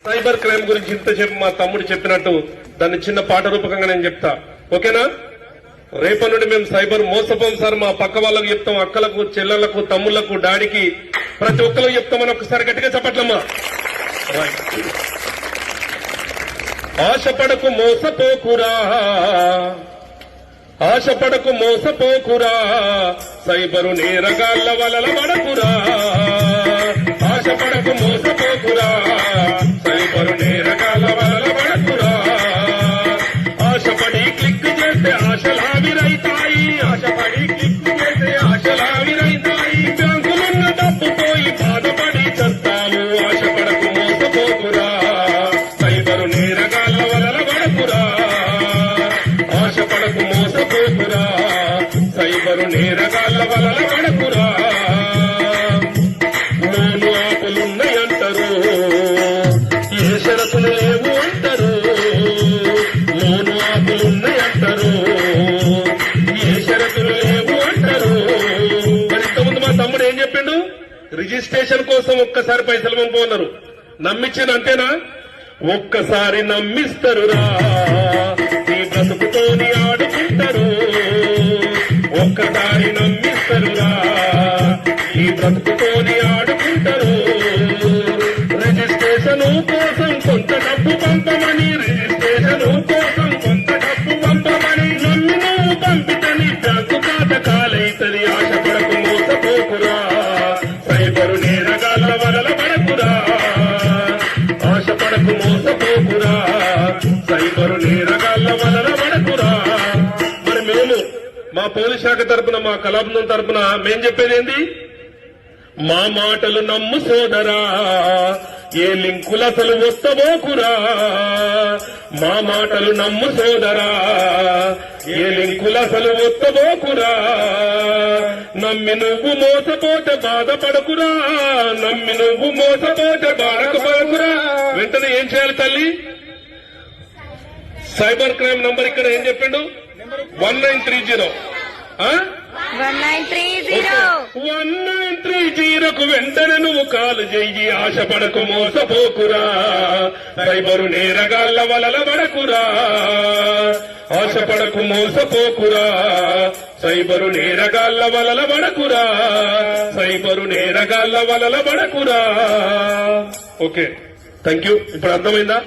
Cyber crime గురించి ఇంతసేపు మా తమ్ముడు చెప్పినట్టు దాన్ని చిన్న పాట రూపకంగా నేను చెప్తా. ఓకేనా? రేపటి నుండి మేము సైబర్ మోసపోం సార్. మా పక్క వాళ్ళకు చెప్తాం, అక్కలకు, చెల్లెళ్లకు, తమ్ముళ్లకు, డాడీకి, ప్రతి ఒక్కరికి చెప్తామని ఒక్కసారి గట్టిగా చెప్పట్లమ్మా. ఆశపడకు మోసపోకురా, ఆశపడకు మోసపోకురా, సైబరు నేరగాళ్ల వలల పడకురా. ఆశపడకు మోసపోకురా, సైబరు నేరగాళ్ల వలల పడకురా. ఆశపడి క్లిక్ చేస్తే ఆశలావిరైతాయి, ఆశపడి క్లిక్ చేస్తే ఆశలావిరైతాయి. బ్యాంకులున్న డబ్బు పోయి బాధపడి చస్తాము. ఆశపడకు మోసపోకురా, సైబరు నేరగాళ్ల వలల పడకురా. ఆశపడకు మోసపోకురా, సైబరు నేరగాళ్ల వలల పడకురా. లోను ఆపులున్నాయంటారు, ఏ షరతులు లేవు అంటారు. లోను ఆపులున్నాయంటారు, ఏ షరతులు లేవు అంటారు. మరి ఇంతకుముందు మా తమ్ముడు ఏం చెప్పిండు? రిజిస్ట్రేషన్ కోసం ఒక్కసారి పైసలు పంపుతున్నారు. నమ్మించాను అంతేనా? ఒక్కసారి నమ్మిస్తారురా, నీ బ్రతుకుతోని ఆడుకుంటారు. ఒక్కసారి నమ్మిస్తారురా, నీ బ్రతుకుతోని ఆడుకుంటారు. రిజిస్ట్రేషన్ కోసం కొంత డబ్బు పంపమని, రిజిస్ట్రేషన్ కోసం కొంత డబ్బు పంపమని నమ్మి నువ్వు పంపితని బ్యాంకు ఖాతా కాలైతది. ఆశపడకు మోసపోకురా, సైబరు నేరగాళ్ల వలల పడకురా. ఆశపడకు మోసపోకురా, సైబరు నేరగాళ్ల వలన పడకురా. మరి మేము మా పోలీస్ శాఖ తరపున, మా కళాబృందం తరపున మేం చెప్పేది ఏంది? మా మాటలు నమ్ము సోదరా, ఏ లింకులు అసలు వస్తబోకురా. మా మాటలు నమ్ము సోదరా, ఏ లింకులు అసలు వస్తబోకురా. నమ్మి నువ్వు మోసపోతే బాధపడకురా, నమ్మి నువ్వు మోసపోతే బాధపడకురా. వెంటనే ఏం చేయాలి తల్లి? సైబర్ క్రైమ్ నంబర్ ఇక్కడ ఏం చెప్పిండు? 1930. 1930కు వెంటనే నువ్వు కాలు చెయ్యి. ఆశపడకు మోసపోకురా, సైబరు నేరగాళ్ల వలల పడకురా. ఆశపడకు మోసపోకురా, సైబరు నేరగాళ్ల వలల పడకురా. సైబరు నేరగాళ్ల వలల పడకురా. Okay, thank you. ఇప్పుడు అర్థమైందా?